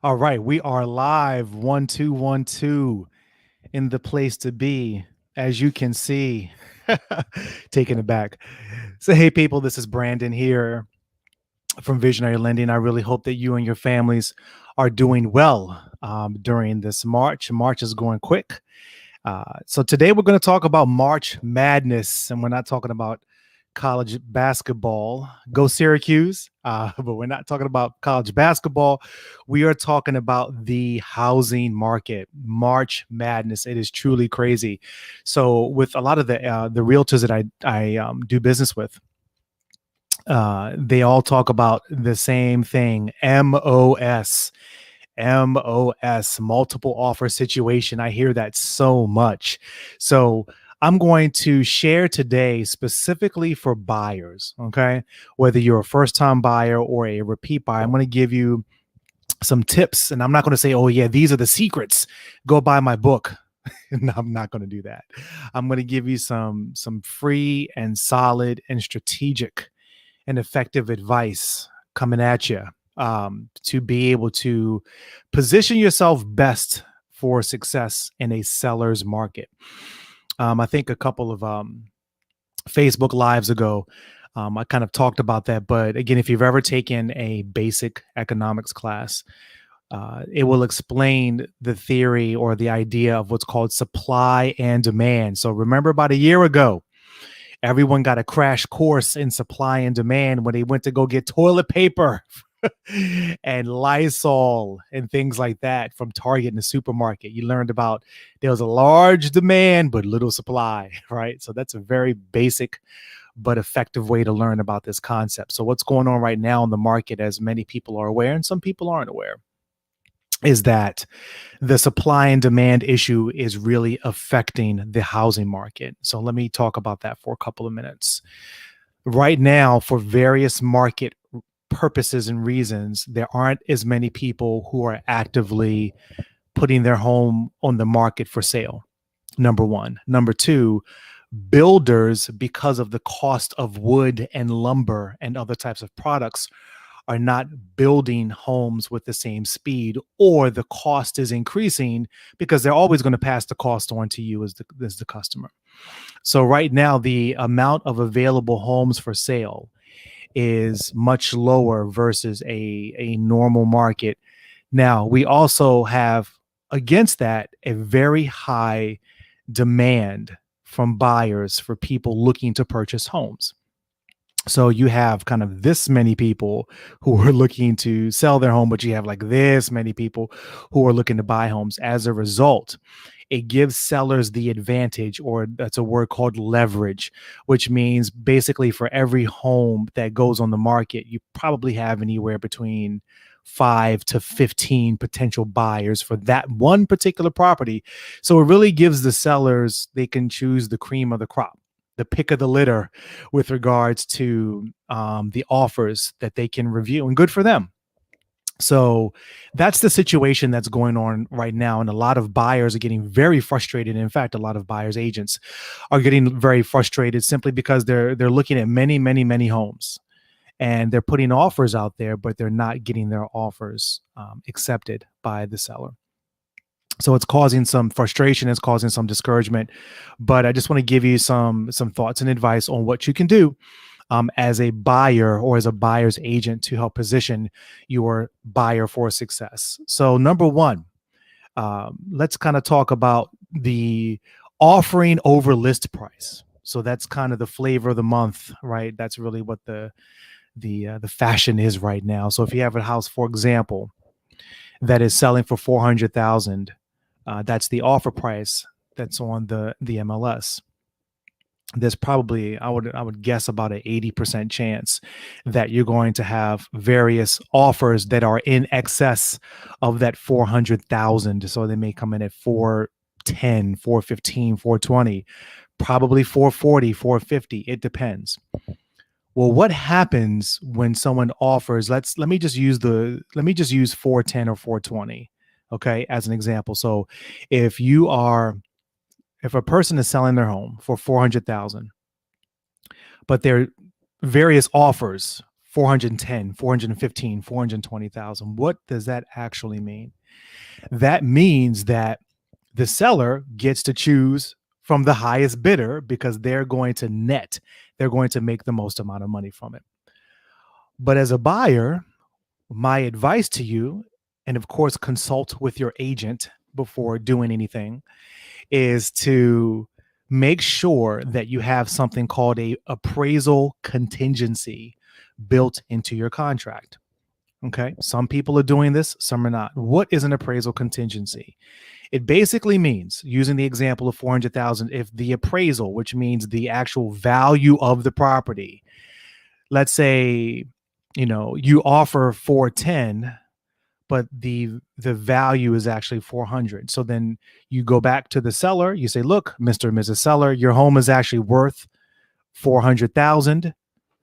All right, we are live 1212 in the place to be, as you can see. Taking it back. So, hey, people, this is Brandon here from Visionary Lending. I really hope that you and your families are doing well during this March. March is going quick. So, today we're going to talk about March Madness, and we're not talking about college basketball. Go Syracuse. But we're not talking about college basketball. We are talking about the housing market. March Madness. It is truly crazy. So with a lot of the realtors that I do business with, they all talk about the same thing: MOS. MOS, multiple offer situation. I hear that so much. So I'm going to share today specifically for buyers, okay? Whether you're a first time buyer or a repeat buyer, I'm going to give you some tips. And I'm not going to say, oh, yeah, these are the secrets. Go buy my book. No, I'm not going to do that. I'm going to give you some free and solid and strategic and effective advice coming at you to be able to position yourself best for success in a seller's market. I think a couple of Facebook Lives ago, I kind of talked about that. But again, if you've ever taken a basic economics class, it will explain the theory or the idea of what's called supply and demand. So remember about a year ago, everyone got a crash course in supply and demand when they went to go get toilet paper and Lysol and things like that from Target in the supermarket. You learned about there was a large demand but little supply, right? So that's a very basic but effective way to learn about this concept. So what's going on right now in the market, as many people are aware and some people aren't aware, is that the supply and demand issue is really affecting the housing market. So let me talk about that for a couple of minutes. Right now, for various market purposes and reasons, there aren't as many people who are actively putting their home on the market for sale. Number one. Number two, builders, because of the cost of wood and lumber and other types of products, are not building homes with the same speed, or the cost is increasing because they're always going to pass the cost on to you as the customer. So right now, the amount of available homes for sale is much lower versus a normal market. Now, we also have against that a very high demand from buyers for people looking to purchase homes. So you have kind of this many people who are looking to sell their home, but you have like this many people who are looking to buy homes. As a result, it gives sellers the advantage, or that's a word called leverage, which means basically for every home that goes on the market, you probably have anywhere between 5 to 15 potential buyers for that one particular property. So it really gives the sellers, they can choose the cream of the crop, the pick of the litter with regards to the offers that they can review, and good for them. So that's the situation that's going on right now. And a lot of buyers are getting very frustrated. In fact, a lot of buyers agents are getting very frustrated simply because they're looking at many homes and they're putting offers out there, but they're not getting their offers accepted by the seller. So it's causing some frustration, it's causing some discouragement. But I just want to give you some thoughts and advice on what you can do as a buyer or as a buyer's agent to help position your buyer for success. So number one, let's kind of talk about the offering over list price. So that's kind of the flavor of the month, right? That's really what the fashion is right now. So if you have a house, for example, that is selling for 400,000, that's the offer price that's on the MLS. There's probably, I would guess, about an 80% chance that you're going to have various offers that are in excess of that 400,000. So they may come in at 410, 415, 420, probably 440, 450. It depends. Well, what happens when someone offers, let me just use 410 or 420, okay, as an example. So if a person is selling their home for 400,000, but there are various offers 410, 415, 420,000. What does that actually mean? That means that the seller gets to choose from the highest bidder because they're going to net, they're going to make the most amount of money from it. But as a buyer, my advice to you, and of course, consult with your agent before doing anything, is to make sure that you have something called a appraisal contingency built into your contract. Okay. Some people are doing this, some are not. What is an appraisal contingency? It basically means, using the example of 400,000, if the appraisal, which means the actual value of the property, let's say, you offer 410, but the value is actually 400. So then you go back to the seller, you say, look, Mr. and Mrs. Seller, your home is actually worth 400,000,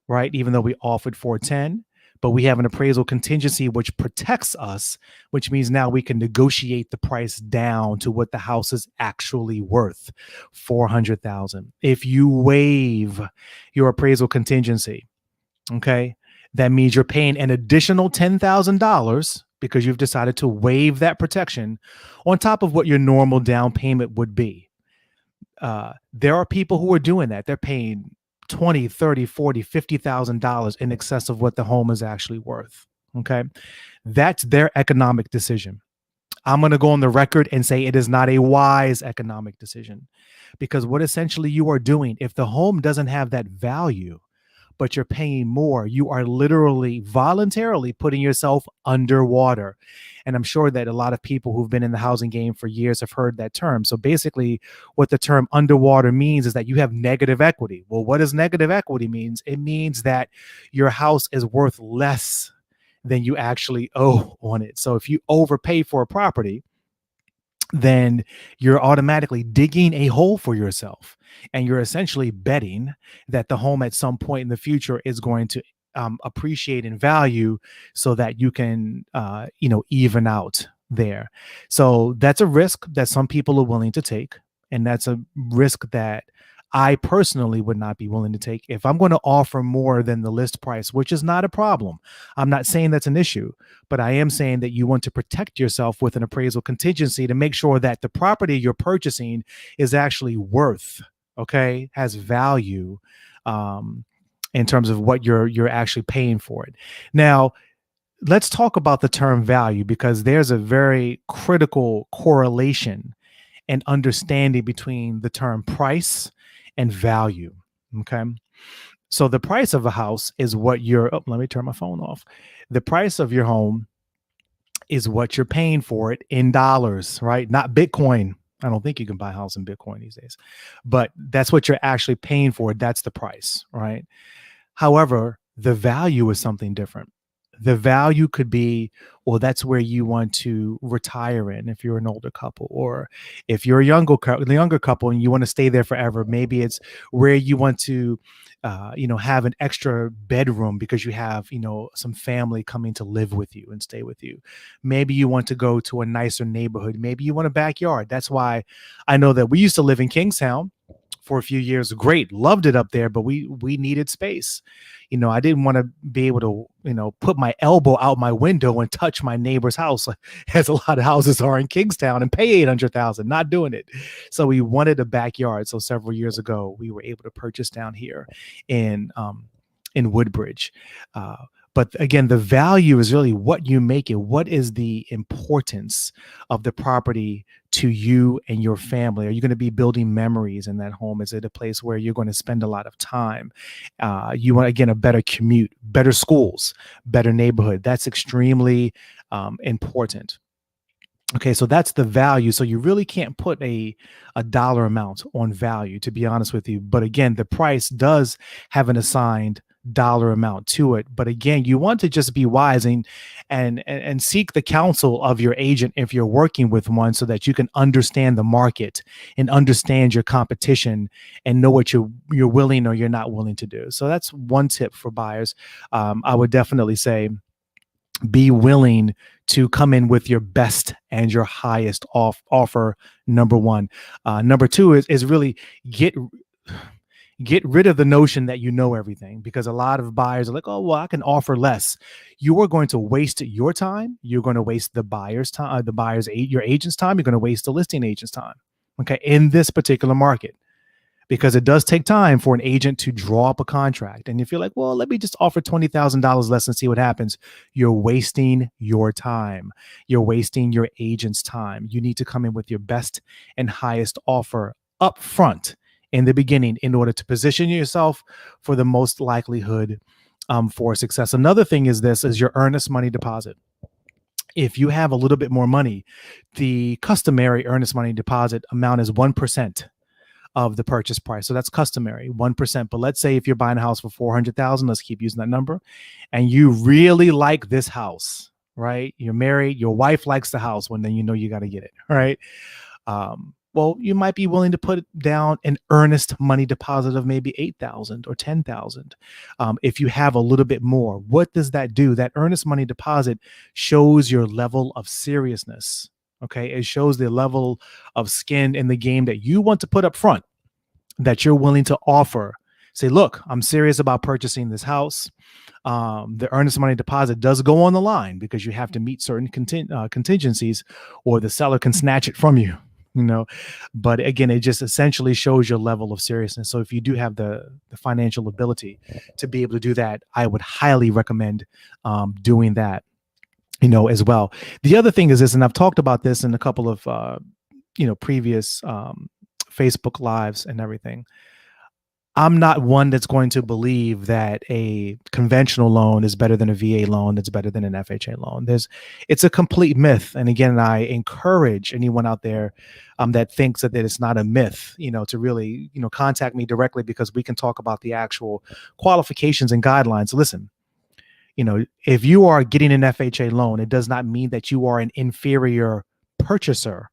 right? Even though we offered 410, but we have an appraisal contingency which protects us, which means now we can negotiate the price down to what the house is actually worth, 400,000. If you waive your appraisal contingency, okay, that means you're paying an additional $10,000 because you've decided to waive that protection on top of what your normal down payment would be. There are people who are doing that. They're paying $20, $30, $40, $50,000 in excess of what the home is actually worth. Okay. That's their economic decision. I'm going to go on the record and say it is not a wise economic decision, because what essentially you are doing, if the home doesn't have that value, but you're paying more, you are literally voluntarily putting yourself underwater. And I'm sure that a lot of people who've been in the housing game for years have heard that term. So basically what the term underwater means is that you have negative equity. Well, what does negative equity means? It means that your house is worth less than you actually owe on it. So if you overpay for a property, then you're automatically digging a hole for yourself, and you're essentially betting that the home at some point in the future is going to appreciate in value so that you can even out there. So that's a risk that some people are willing to take, and that's a risk that I personally would not be willing to take. If I'm going to offer more than the list price, which is not a problem, I'm not saying that's an issue, but I am saying that you want to protect yourself with an appraisal contingency to make sure that the property you're purchasing is actually worth, okay, has value in terms of what you're actually paying for it. Now, let's talk about the term value, because there's a very critical correlation and understanding between the term price and value. Okay. So the price of a house is what let me turn my phone off. The price of your home is what you're paying for it in dollars, right? Not Bitcoin. I don't think you can buy a house in Bitcoin these days, but that's what you're actually paying for. That's the price, right? However, the value is something different. The value could be, well, that's where you want to retire in if you're an older couple, or if you're a younger couple and you want to stay there forever. Maybe it's where you want to, have an extra bedroom because you have, some family coming to live with you and stay with you. Maybe you want to go to a nicer neighborhood. Maybe you want a backyard. That's why I know that we used to live in Kingstown for a few years. Great. Loved it up there, but we needed space. I didn't want to be able to, put my elbow out my window and touch my neighbor's house, as a lot of houses are in Kingstown, and pay $800,000. Not doing it. So we wanted a backyard. So several years ago, we were able to purchase down here in Woodbridge. But again, the value is really what you make it. What is the importance of the property to you and your family? Are you going to be building memories in that home? Is it a place where you're going to spend a lot of time? You want, again, a better commute, better schools, better neighborhood. That's extremely important. Okay, so that's the value. So you really can't put a dollar amount on value, to be honest with you. But again, the price does have an assigned dollar amount to it. But again, you want to just be wise and seek the counsel of your agent if you're working with one, so that you can understand the market and understand your competition and know what you're willing or you're not willing to do. So that's one tip for buyers. I would definitely say be willing to come in with your best and your highest offer. Number one. Number two is really Get rid of the notion that you know everything, because a lot of buyers are like, oh, well, I can offer less. You are going to waste your time. You're going to waste the buyer's time, your agent's time. You're going to waste the listing agent's time. Okay. In this particular market, because it does take time for an agent to draw up a contract. And if you're like, well, let me just offer $20,000 less and see what happens, you're wasting your time. You're wasting your agent's time. You need to come in with your best and highest offer up front in the beginning in order to position yourself for the most likelihood for success. Another thing is your earnest money deposit. If you have a little bit more money, the customary earnest money deposit amount is 1% of the purchase price. So that's customary, 1%. But let's say if you're buying a house for 400,000, let's keep using that number, and you really like this house, right? You're married, your wife likes the house, when then you know you got to get it, right? Well, you might be willing to put down an earnest money deposit of maybe 8,000 or 10,000. If you have a little bit more, what does that do? That earnest money deposit shows your level of seriousness. Okay. It shows the level of skin in the game that you want to put up front, that you're willing to offer. Say, look, I'm serious about purchasing this house. The earnest money deposit does go on the line because you have to meet certain contingencies, or the seller can snatch it from you, you know. But again, it just essentially shows your level of seriousness. So if you do have the financial ability to be able to do that, I would highly recommend doing that, as well. The other thing is this, and I've talked about this in a couple of, previous Facebook lives and everything. I'm not one that's going to believe that a conventional loan is better than a VA loan, that's better than an FHA loan. It's a complete myth. And again, I encourage anyone out there that thinks that it's not a myth, to really, contact me directly, because we can talk about the actual qualifications and guidelines. Listen, if you are getting an FHA loan, it does not mean that you are an inferior purchaser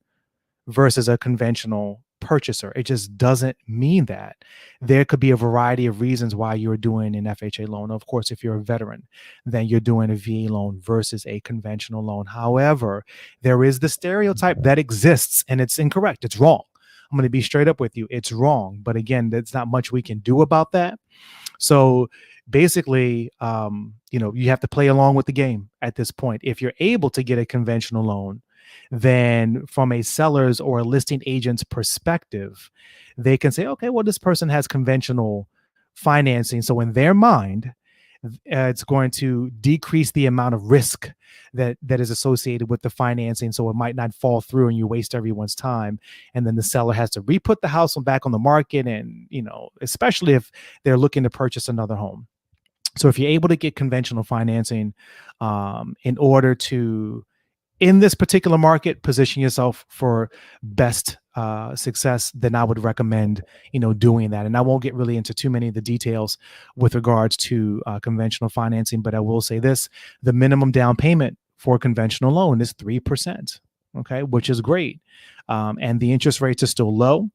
versus a conventional purchaser. It just doesn't mean that. There could be a variety of reasons why you're doing an FHA loan. Of course, if you're a veteran, then you're doing a VA loan versus a conventional loan. However, there is the stereotype that exists, and it's incorrect. It's wrong. I'm going to be straight up with you. It's wrong. But again, there's not much we can do about that. So basically, you have to play along with the game at this point. If you're able to get a conventional loan, then from a seller's or a listing agent's perspective, they can say, okay, well, this person has conventional financing. So in their mind, it's going to decrease the amount of risk that is associated with the financing. So it might not fall through and you waste everyone's time. And then the seller has to re-put the house back on the market. And, especially if they're looking to purchase another home. So if you're able to get conventional financing in order to, in this particular market, position yourself for best success, then I would recommend, doing that. And I won't get really into too many of the details with regards to conventional financing, but I will say this: the minimum down payment for a conventional loan is 3%, okay, which is great. And the interest rates are still low.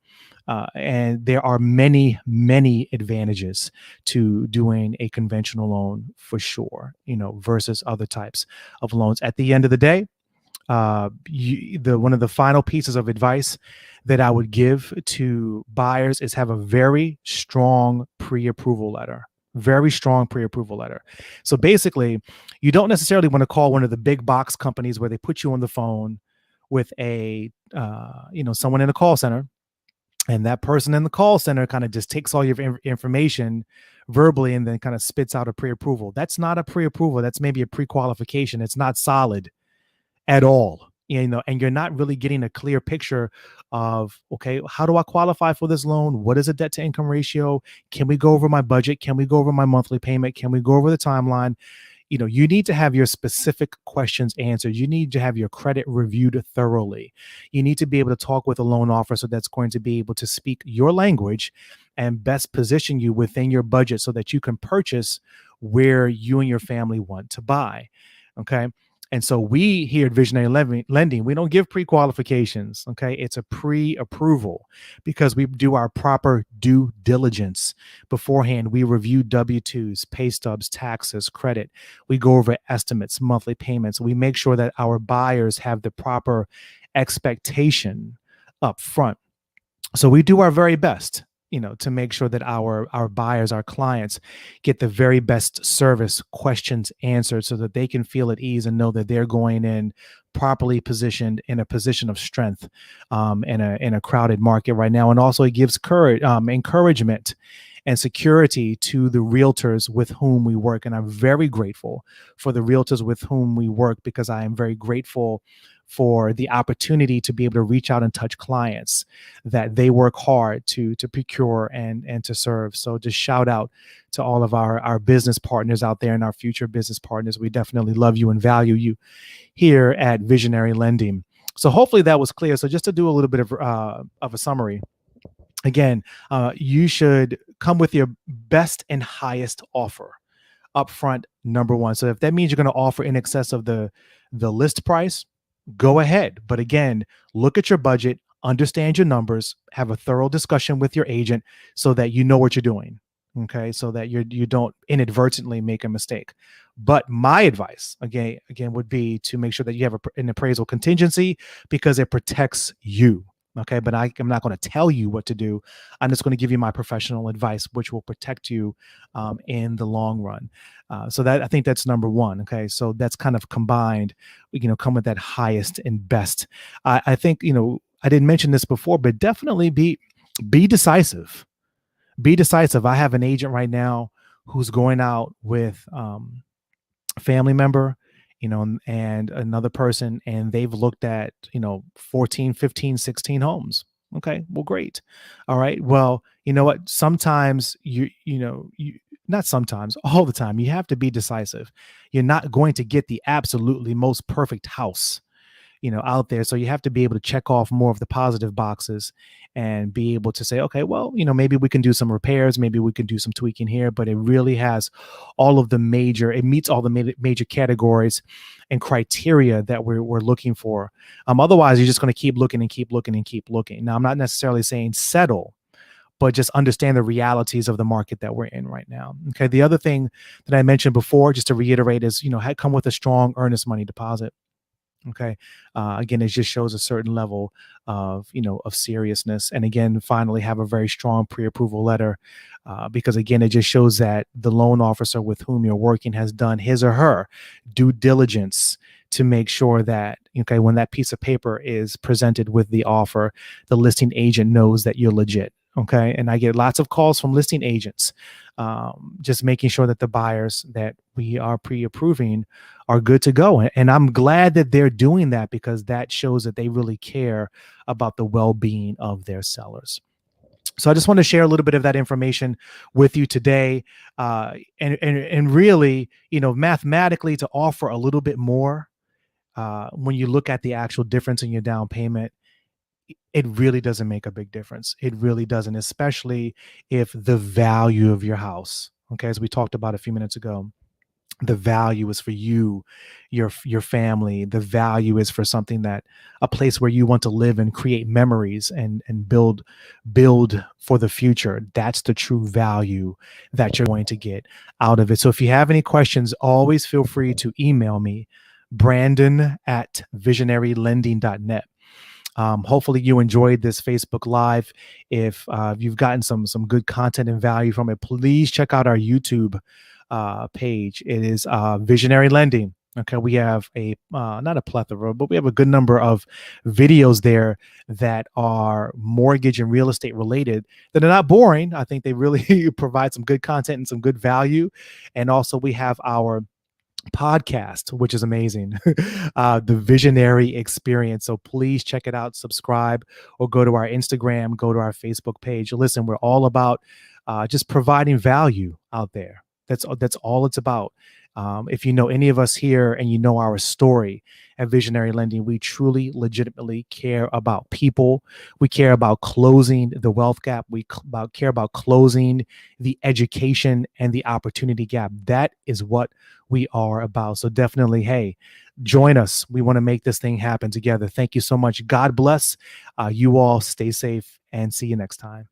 And there are many, many advantages to doing a conventional loan for sure, versus other types of loans. At the end of the day, one of the final pieces of advice that I would give to buyers is have a very strong pre-approval letter. Very strong pre-approval letter. So basically, you don't necessarily want to call one of the big box companies where they put you on the phone with someone in a call center, and that person in the call center kind of just takes all your information verbally and then kind of spits out a pre-approval. That's not a pre-approval. That's maybe a pre-qualification. It's not solid at all, and you're not really getting a clear picture of, okay, how do I qualify for this loan? What is a debt to income ratio? Can we go over my budget? Can we go over my monthly payment? Can we go over the timeline? You need to have your specific questions answered. You need to have your credit reviewed thoroughly. You need to be able to talk with a loan officer that's going to be able to speak your language and best position you within your budget so that you can purchase where you and your family want to buy. Okay. And so we here at Visionary Lending, we don't give pre-qualifications, okay? It's a pre-approval because we do our proper due diligence beforehand. We review W-2s, pay stubs, taxes, credit. We go over estimates, monthly payments. We make sure that our buyers have the proper expectation up front. So we do our very best to make sure that our buyers, our clients, get the very best service, questions answered, so that they can feel at ease and know that they're going in properly positioned in a position of strength, in a crowded market right now. And also, it gives courage, encouragement and security to the realtors with whom we work. And I'm very grateful for the realtors with whom we work, because I am very grateful for the opportunity to be able to reach out and touch clients that they work hard to procure and to serve. So just shout out to all of our business partners out there and our future business partners. We definitely love you and value you here at Visionary Lending. So hopefully that was clear. So just to do a little bit of a summary. Again, you should come with your best and highest offer upfront, number one. So if that means you're going to offer in excess of the list price, go ahead. But again, look at your budget, understand your numbers, have a thorough discussion with your agent so that you know what you're doing. Okay, so that you don't inadvertently make a mistake. But my advice again would be to make sure that you have an appraisal contingency, because it protects you. Okay, but I'm not going to tell you what to do. I'm just going to give you my professional advice, which will protect you in the long run. So that, I think that's number one. Okay, so that's kind of combined. Come with that highest and best. I think I didn't mention this before, but definitely be decisive. Be decisive. I have an agent right now who's going out with family member, and another person, and they've looked at, 14, 15, 16 homes. Okay, well, great. All right. Well, you know what? Sometimes not sometimes, all the time, you have to be decisive. You're not going to get the absolutely most perfect house, out there. So you have to be able to check off more of the positive boxes and be able to say, okay, well, maybe we can do some repairs, maybe we can do some tweaking here, but it really has it meets all the major categories and criteria that we're looking for. Otherwise, you're just going to keep looking and keep looking and keep looking. Now, I'm not necessarily saying settle, but just understand the realities of the market that we're in right now. Okay. The other thing that I mentioned before, just to reiterate, is, come with a strong earnest money deposit. Okay. Again, it just shows a certain level of, of seriousness. And again, finally, have a very strong pre-approval letter, because again, it just shows that the loan officer with whom you're working has done his or her due diligence to make sure that, okay, when that piece of paper is presented with the offer, the listing agent knows that you're legit. Okay. And I get lots of calls from listing agents, just making sure that the buyers that we are pre-approving are good to go. And I'm glad that they're doing that, because that shows that they really care about the well-being of their sellers. So I just want to share a little bit of that information with you today, and really, mathematically, to offer a little bit more, when you look at the actual difference in your down payment, it really doesn't make a big difference. It really doesn't, especially if the value of your house, okay, as we talked about a few minutes ago, the value is for you, your family. The value is for something a place where you want to live and create memories and build for the future. That's the true value that you're going to get out of it. So if you have any questions, always feel free to email me, brandon@visionarylending.net. Hopefully you enjoyed this Facebook Live. If you've gotten some good content and value from it, please check out our YouTube page. It is Visionary Lending. Okay, we have a not a plethora, but we have a good number of videos there that are mortgage and real estate related, that are not boring. I think they really provide some good content and some good value. And also we have our podcast, which is amazing, the Visionary Experience. So please check it out, subscribe, or go to our Instagram, go to our Facebook page. Listen, we're all about just providing value out there. That's all it's about. If you know any of us here and you know our story at Visionary Lending, we truly, legitimately care about people. We care about closing the wealth gap. We care about closing the education and the opportunity gap. That is what we are about. So definitely, hey, join us. We want to make this thing happen together. Thank you so much. God bless. You all stay safe, and see you next time.